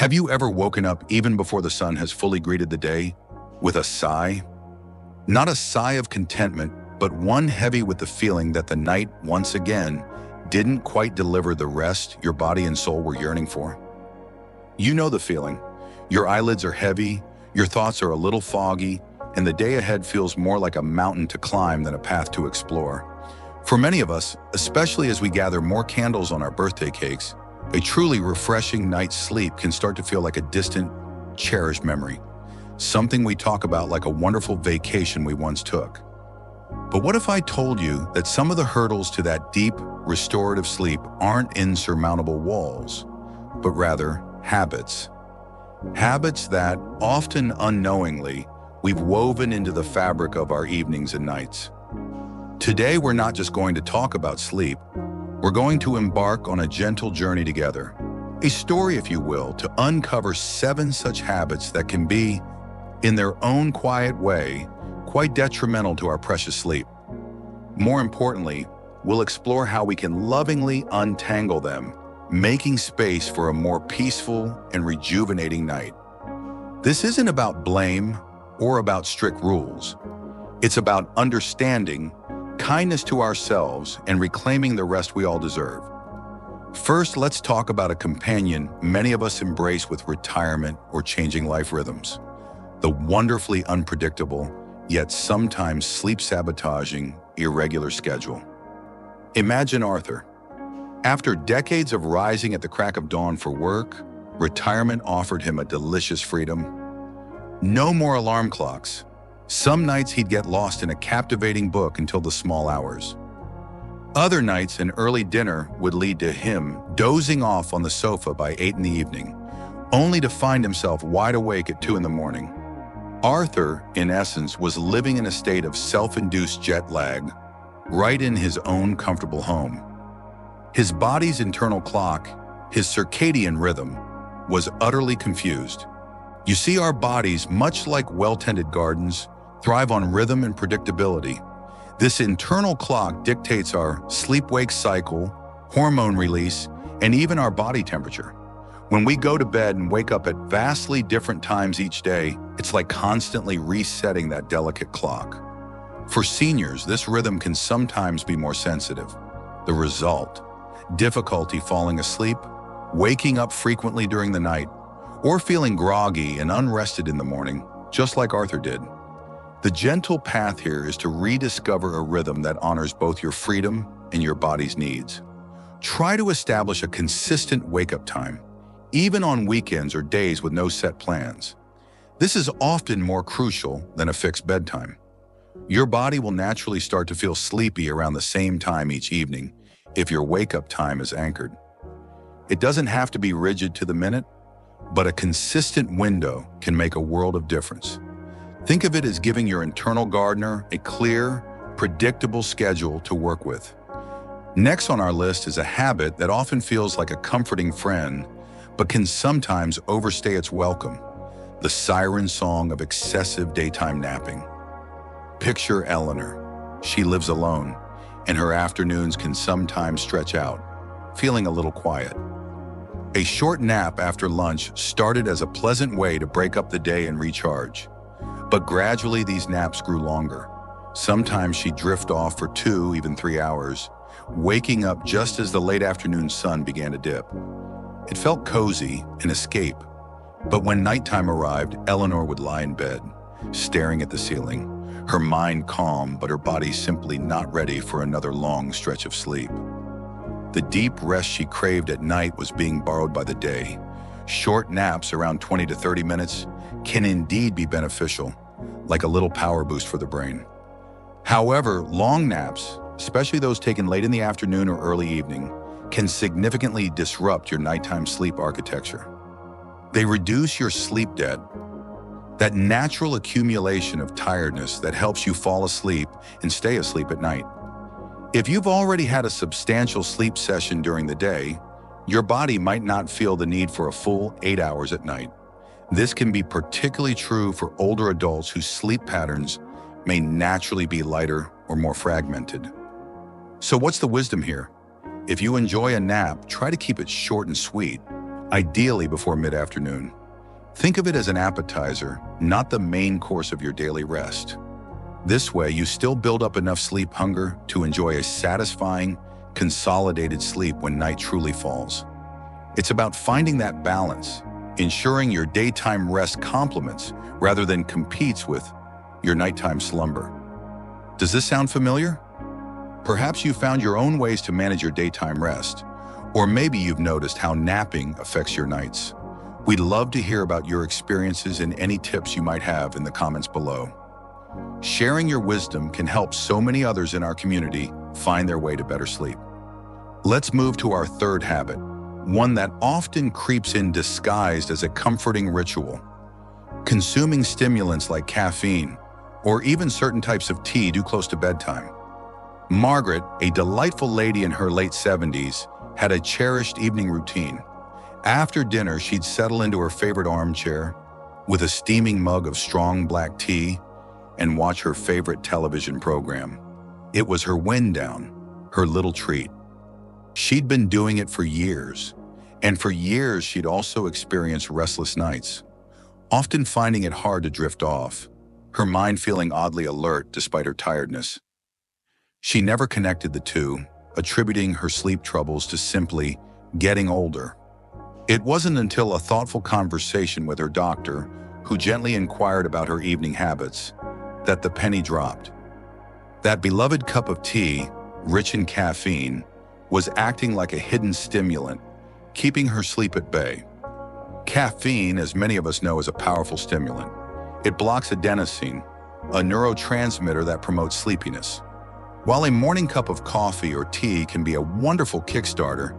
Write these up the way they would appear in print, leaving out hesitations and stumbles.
Have you ever woken up even before the sun has fully greeted the day with a sigh? Not a sigh of contentment, but one heavy with the feeling that the night, once again, didn't quite deliver the rest your body and soul were yearning for. You know the feeling. Your eyelids are heavy, your thoughts are a little foggy, and the day ahead feels more like a mountain to climb than a path to explore. For many of us, especially as we gather more candles on our birthday cakes, a truly refreshing night's sleep can start to feel like a distant, cherished memory, something we talk about like a wonderful vacation we once took. But what if I told you that some of the hurdles to that deep, restorative sleep aren't insurmountable walls, but rather habits? Habits that, often unknowingly, we've woven into the fabric of our evenings and nights. Today, we're not just going to talk about sleep, we're going to embark on a gentle journey together. A story, if you will, to uncover 7 such habits that can be, in their own quiet way, quite detrimental to our precious sleep. More importantly, we'll explore how we can lovingly untangle them, making space for a more peaceful and rejuvenating night. This isn't about blame or about strict rules. It's about understanding, kindness to ourselves, and reclaiming the rest we all deserve. First, let's talk about a companion many of us embrace with retirement or changing life rhythms: the wonderfully unpredictable, yet sometimes sleep-sabotaging, irregular schedule. Imagine Arthur. After decades of rising at the crack of dawn for work, retirement offered him a delicious freedom. No more alarm clocks. Some nights he'd get lost in a captivating book until the small hours. Other nights, an early dinner would lead to him dozing off on the sofa by 8 in the evening, only to find himself wide awake at 2 in the morning. Arthur, in essence, was living in a state of self-induced jet lag, right in his own comfortable home. His body's internal clock, his circadian rhythm, was utterly confused. You see, our bodies, much like well-tended gardens, thrive on rhythm and predictability. This internal clock dictates our sleep-wake cycle, hormone release, and even our body temperature. When we go to bed and wake up at vastly different times each day, it's like constantly resetting that delicate clock. For seniors, this rhythm can sometimes be more sensitive. The result: difficulty falling asleep, waking up frequently during the night, or feeling groggy and unrested in the morning, just like Arthur did. The gentle path here is to rediscover a rhythm that honors both your freedom and your body's needs. Try to establish a consistent wake-up time, even on weekends or days with no set plans. This is often more crucial than a fixed bedtime. Your body will naturally start to feel sleepy around the same time each evening if your wake-up time is anchored. It doesn't have to be rigid to the minute, but a consistent window can make a world of difference. Think of it as giving your internal gardener a clear, predictable schedule to work with. Next on our list is a habit that often feels like a comforting friend, but can sometimes overstay its welcome: the siren song of excessive daytime napping. Picture Eleanor. She lives alone, and her afternoons can sometimes stretch out, feeling a little quiet. A short nap after lunch started as a pleasant way to break up the day and recharge. But gradually these naps grew longer. Sometimes she'd drift off for 2, even 3 hours, waking up just as the late afternoon sun began to dip. It felt cozy, an escape. But when nighttime arrived, Eleanor would lie in bed, staring at the ceiling, her mind calm, but her body simply not ready for another long stretch of sleep. The deep rest she craved at night was being borrowed by the day. Short naps around 20 to 30 minutes can indeed be beneficial, like a little power boost for the brain. However, long naps, especially those taken late in the afternoon or early evening, can significantly disrupt your nighttime sleep architecture. They reduce your sleep debt, that natural accumulation of tiredness that helps you fall asleep and stay asleep at night. If you've already had a substantial sleep session during the day, your body might not feel the need for a full 8 hours at night. This can be particularly true for older adults whose sleep patterns may naturally be lighter or more fragmented. So what's the wisdom here? If you enjoy a nap, try to keep it short and sweet. ideally before mid-afternoon. Think of it as an appetizer, not the main course of your daily rest. This way, you still build up enough sleep hunger to enjoy a satisfying, consolidated sleep when night truly falls. It's about finding that balance, ensuring your daytime rest complements rather than competes with your nighttime slumber. Does this sound familiar? Perhaps you found your own ways to manage your daytime rest, or maybe you've noticed how napping affects your nights. We'd love to hear about your experiences and any tips you might have in the comments below. Sharing your wisdom can help so many others in our community find their way to better sleep. Let's move to our third habit, one that often creeps in disguised as a comforting ritual. Consuming stimulants like caffeine, or even certain types of tea too close to bedtime. Margaret, a delightful lady in her late 70s, had a cherished evening routine. After dinner, she'd settle into her favorite armchair with a steaming mug of strong black tea and watch her favorite television program. It was her wind down, her little treat. She'd been doing it for years, and for years she'd also experienced restless nights, often finding it hard to drift off, her mind feeling oddly alert despite her tiredness. She never connected the two, attributing her sleep troubles to simply getting older. It wasn't until a thoughtful conversation with her doctor, who gently inquired about her evening habits, that the penny dropped. That beloved cup of tea, rich in caffeine, was acting like a hidden stimulant, keeping her sleep at bay. Caffeine, as many of us know, is a powerful stimulant. It blocks adenosine, a neurotransmitter that promotes sleepiness. While a morning cup of coffee or tea can be a wonderful kickstarter,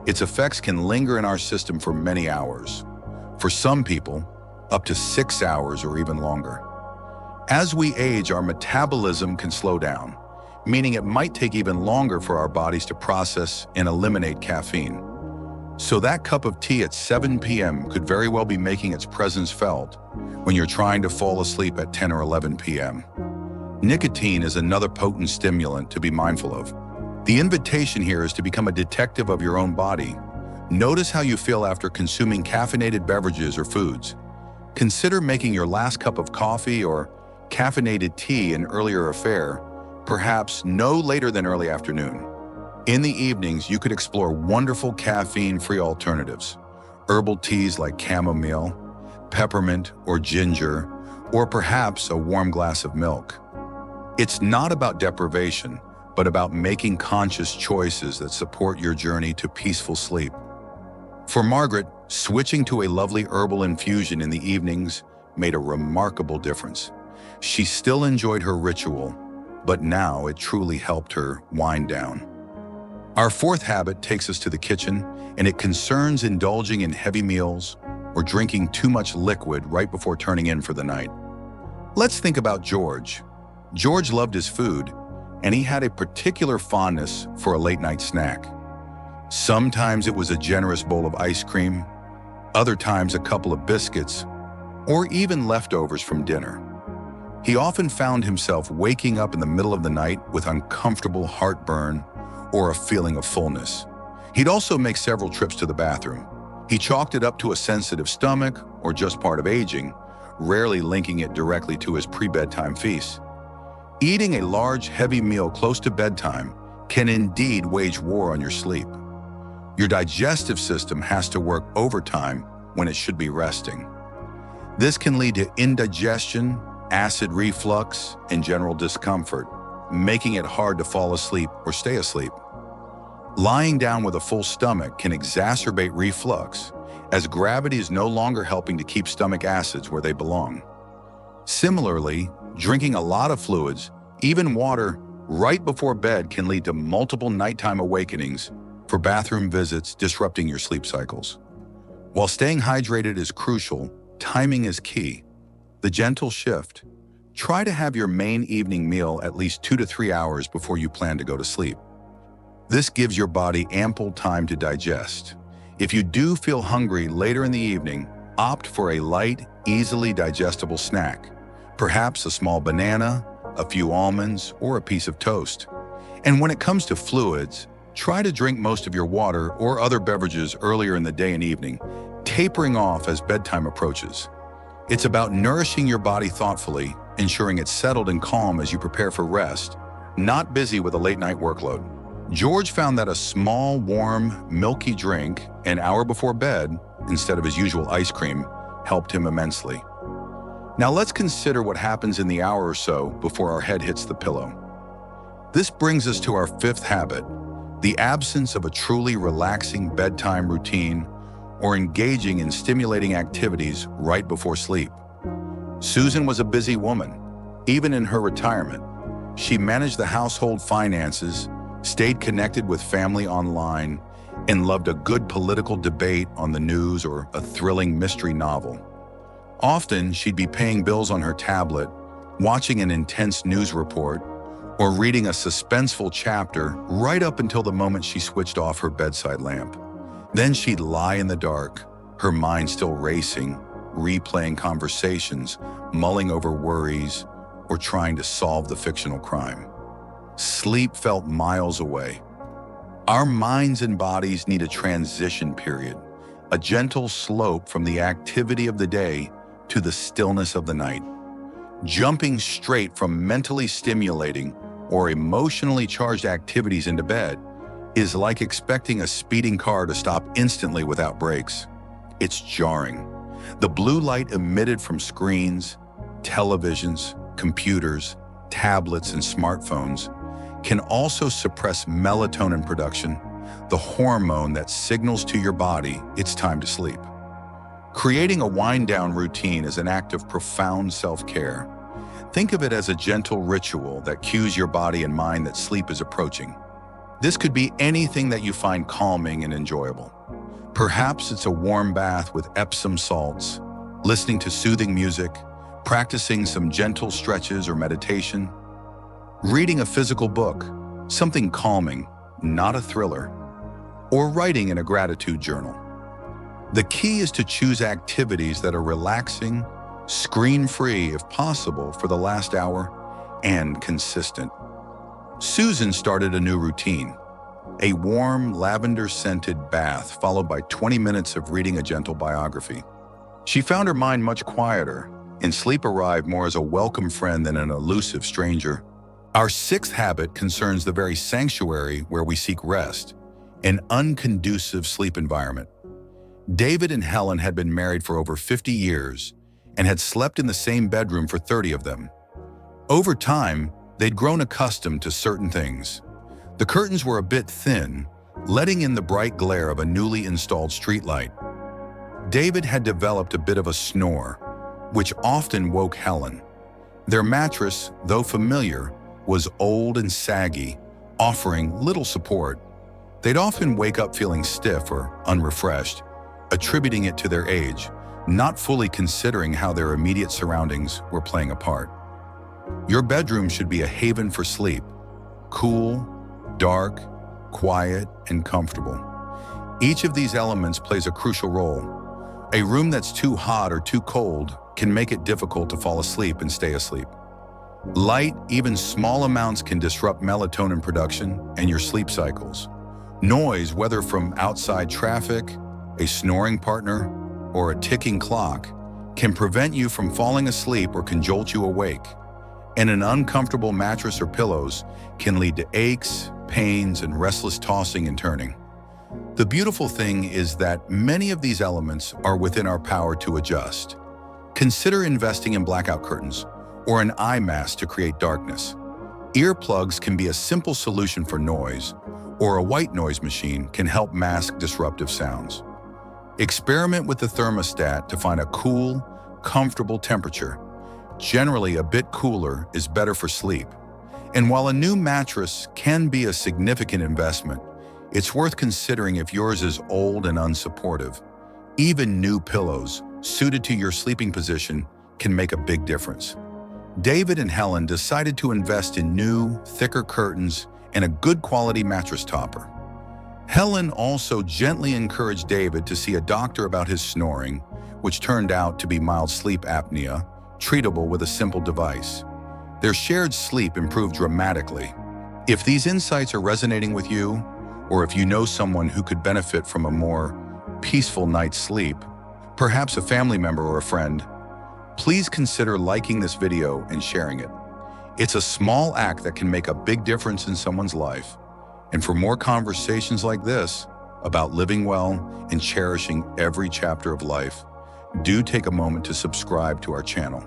its effects can linger in our system for many hours. For some people, up to 6 hours or even longer. As we age, our metabolism can slow down, meaning it might take even longer for our bodies to process and eliminate caffeine. So that cup of tea at 7 p.m. could very well be making its presence felt when you're trying to fall asleep at 10 or 11 p.m. Nicotine is another potent stimulant to be mindful of. The invitation here is to become a detective of your own body. Notice how you feel after consuming caffeinated beverages or foods. Consider making your last cup of coffee or caffeinated tea an earlier affair, perhaps no later than early afternoon. In the evenings, you could explore wonderful caffeine-free alternatives, herbal teas like chamomile, peppermint, or ginger, or perhaps a warm glass of milk. It's not about deprivation, but about making conscious choices that support your journey to peaceful sleep. For Margaret, switching to a lovely herbal infusion in the evenings made a remarkable difference. She still enjoyed her ritual, but now it truly helped her wind down. Our fourth habit takes us to the kitchen, and it concerns indulging in heavy meals or drinking too much liquid right before turning in for the night. Let's think about George. George loved his food, and he had a particular fondness for a late-night snack. Sometimes it was a generous bowl of ice cream, other times a couple of biscuits, or even leftovers from dinner. He often found himself waking up in the middle of the night with uncomfortable heartburn or a feeling of fullness. He'd also make several trips to the bathroom. He chalked it up to a sensitive stomach or just part of aging, rarely linking it directly to his pre-bedtime feast. Eating a large, heavy meal close to bedtime can indeed wage war on your sleep. Your digestive system has to work overtime when it should be resting. This can lead to indigestion, acid reflux, and general discomfort, making it hard to fall asleep or stay asleep. Lying down with a full stomach can exacerbate reflux, as gravity is no longer helping to keep stomach acids where they belong. Similarly, drinking a lot of fluids, even water, right before bed can lead to multiple nighttime awakenings for bathroom visits, disrupting your sleep cycles. While staying hydrated is crucial, timing is key. The gentle shift. Try to have your main evening meal at least 2 to 3 hours before you plan to go to sleep. This gives your body ample time to digest. If you do feel hungry later in the evening, opt for a light, easily digestible snack, perhaps a small banana, a few almonds, or a piece of toast. And when it comes to fluids, Try to drink most of your water or other beverages earlier in the day and evening, tapering off as bedtime approaches. It's about nourishing your body thoughtfully, ensuring it's settled and calm as you prepare for rest, not busy with a late-night workload. George found that a small, warm, milky drink an hour before bed, instead of his usual ice cream, helped him immensely. Now let's consider what happens in the hour or so before our head hits the pillow. This brings us to our fifth habit, the absence of a truly relaxing bedtime routine or engaging in stimulating activities right before sleep. Susan was a busy woman. Even in her retirement, she managed the household finances, stayed connected with family online, and loved a good political debate on the news or a thrilling mystery novel. Often, she'd be paying bills on her tablet, watching an intense news report, or reading a suspenseful chapter right up until the moment she switched off her bedside lamp. Then she'd lie in the dark, her mind still racing, replaying conversations, mulling over worries, or trying to solve the fictional crime. Sleep felt miles away. Our minds and bodies need a transition period, a gentle slope from the activity of the day to the stillness of the night. Jumping straight from mentally stimulating or emotionally charged activities into bed is like expecting a speeding car to stop instantly without brakes. It's jarring. The blue light emitted from screens, televisions, computers, tablets, and smartphones can also suppress melatonin production, the hormone that signals to your body it's time to sleep. Creating a wind-down routine is an act of profound self-care. Think of it as a gentle ritual that cues your body and mind that sleep is approaching. This could be anything that you find calming and enjoyable. Perhaps it's a warm bath with Epsom salts, listening to soothing music, practicing some gentle stretches or meditation, reading a physical book, something calming, not a thriller, or writing in a gratitude journal. The key is to choose activities that are relaxing, screen-free if possible for the last hour, and consistent. Susan started a new routine, a warm, lavender-scented bath followed by 20 minutes of reading a gentle biography. She found her mind much quieter, and sleep arrived more as a welcome friend than an elusive stranger. Our sixth habit concerns the very sanctuary where we seek rest, an unconducive sleep environment. David and Helen had been married for over 50 years and had slept in the same bedroom for 30 of them. Over time, they'd grown accustomed to certain things. The curtains were a bit thin, letting in the bright glare of a newly installed streetlight. David had developed a bit of a snore, which often woke Helen. Their mattress, though familiar, was old and saggy, offering little support. They'd often wake up feeling stiff or unrefreshed, attributing it to their age, not fully considering how their immediate surroundings were playing a part. Your bedroom should be a haven for sleep, cool, dark, quiet, and comfortable. Each of these elements plays a crucial role. A room that's too hot or too cold can make it difficult to fall asleep and stay asleep. Light, even small amounts, can disrupt melatonin production and your sleep cycles. Noise, whether from outside traffic, a snoring partner, or a ticking clock, can prevent you from falling asleep or can jolt you awake. And an uncomfortable mattress or pillows can lead to aches, pains, and restless tossing and turning. The beautiful thing is that many of these elements are within our power to adjust. Consider investing in blackout curtains or an eye mask to create darkness. Earplugs can be a simple solution for noise, or a white noise machine can help mask disruptive sounds. Experiment with the thermostat to find a cool, comfortable temperature. Generally, a bit cooler is better for sleep. And while a new mattress can be a significant investment, it's worth considering if yours is old and unsupportive. Even new pillows, suited to your sleeping position, can make a big difference. David and Helen decided to invest in new, thicker curtains and a good quality mattress topper. Helen also gently encouraged David to see a doctor about his snoring, which turned out to be mild sleep apnea, treatable with a simple device. Their shared sleep improved dramatically. If these insights are resonating with you, or if you know someone who could benefit from a more peaceful night's sleep, perhaps a family member or a friend, please consider liking this video and sharing it. It's a small act that can make a big difference in someone's life. And for more conversations like this about living well and cherishing every chapter of life, do take a moment to subscribe to our channel.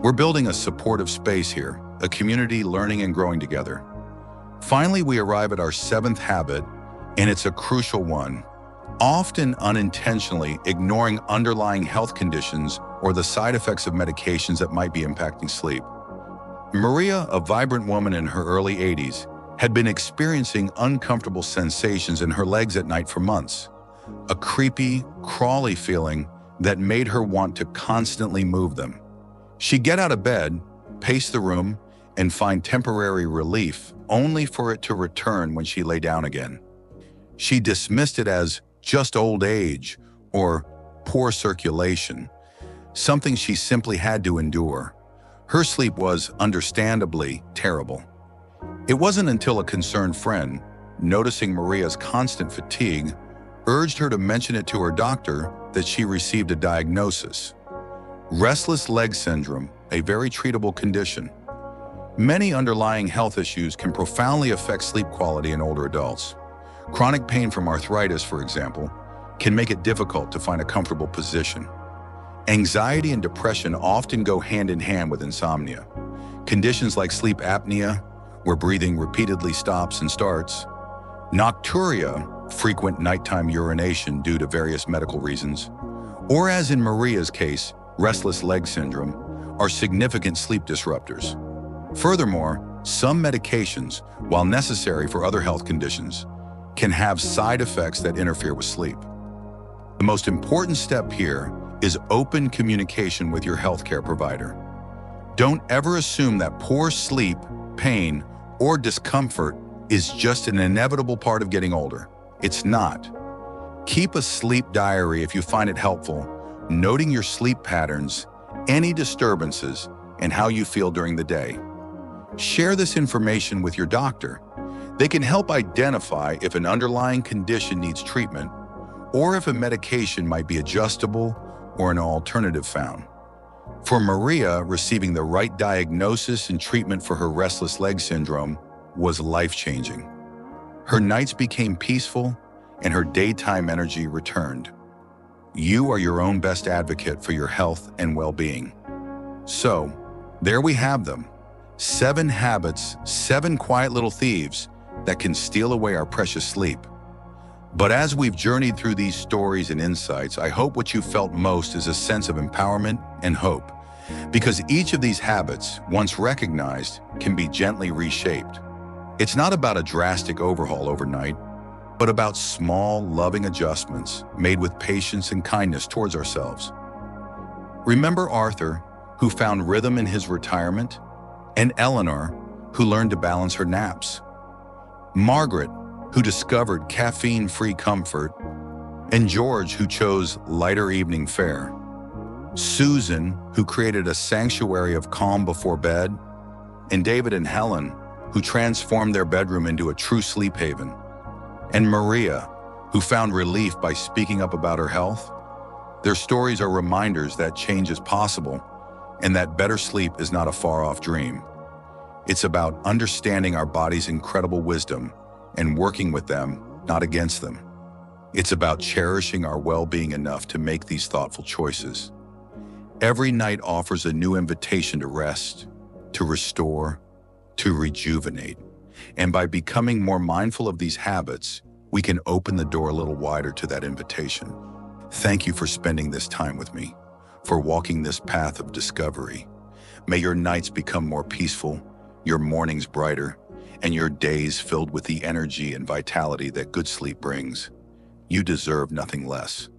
We're building a supportive space here, a community learning and growing together. Finally, we arrive at our 7th habit, and it's a crucial one. Often unintentionally ignoring underlying health conditions or the side effects of medications that might be impacting sleep. Maria, a vibrant woman in her early 80s, had been experiencing uncomfortable sensations in her legs at night for months. A creepy, crawly feeling that made her want to constantly move them. She'd get out of bed, pace the room, and find temporary relief, only for it to return when she lay down again. She dismissed it as just old age or poor circulation, something she simply had to endure. Her sleep was understandably terrible. It wasn't until a concerned friend, noticing Maria's constant fatigue, urged her to mention it to her doctor that she received a diagnosis. Restless leg syndrome, a very treatable condition. Many underlying health issues can profoundly affect sleep quality in older adults. Chronic pain from arthritis, for example, can make it difficult to find a comfortable position. Anxiety and depression often go hand in hand with insomnia. Conditions like sleep apnea, where breathing repeatedly stops and starts, nocturia, frequent nighttime urination due to various medical reasons, or as in Maria's case, restless leg syndrome, are significant sleep disruptors. Furthermore, some medications, while necessary for other health conditions, can have side effects that interfere with sleep. The most important step here is open communication with your healthcare provider. Don't ever assume that poor sleep, pain, or discomfort is just an inevitable part of getting older. It's not. Keep a sleep diary if you find it helpful, noting your sleep patterns, any disturbances, and how you feel during the day. Share this information with your doctor. They can help identify if an underlying condition needs treatment or if a medication might be adjustable or an alternative found. For Maria, receiving the right diagnosis and treatment for her restless leg syndrome was life-changing. Her nights became peaceful and her daytime energy returned. You are your own best advocate for your health and well-being. So, there we have them. 7 habits, 7 quiet little thieves that can steal away our precious sleep. But as we've journeyed through these stories and insights, I hope what you felt most is a sense of empowerment and hope, because each of these habits, once recognized, can be gently reshaped. It's not about a drastic overhaul overnight, but about small, loving adjustments made with patience and kindness towards ourselves. Remember Arthur, who found rhythm in his retirement, and Eleanor, who learned to balance her naps. Margaret, who discovered caffeine-free comfort, and George, who chose lighter evening fare. Susan, who created a sanctuary of calm before bed, and David and Helen, who transformed their bedroom into a true sleep haven. And Maria, who found relief by speaking up about her health. Their stories are reminders that change is possible and that better sleep is not a far-off dream. It's about understanding our body's incredible wisdom and working with them, not against them. It's about cherishing our well-being enough to make these thoughtful choices. Every night offers a new invitation to rest, to restore, to rejuvenate. And by becoming more mindful of these habits, we can open the door a little wider to that invitation. Thank you for spending this time with me, for walking this path of discovery. May your nights become more peaceful, your mornings brighter, and your days filled with the energy and vitality that good sleep brings. You deserve nothing less.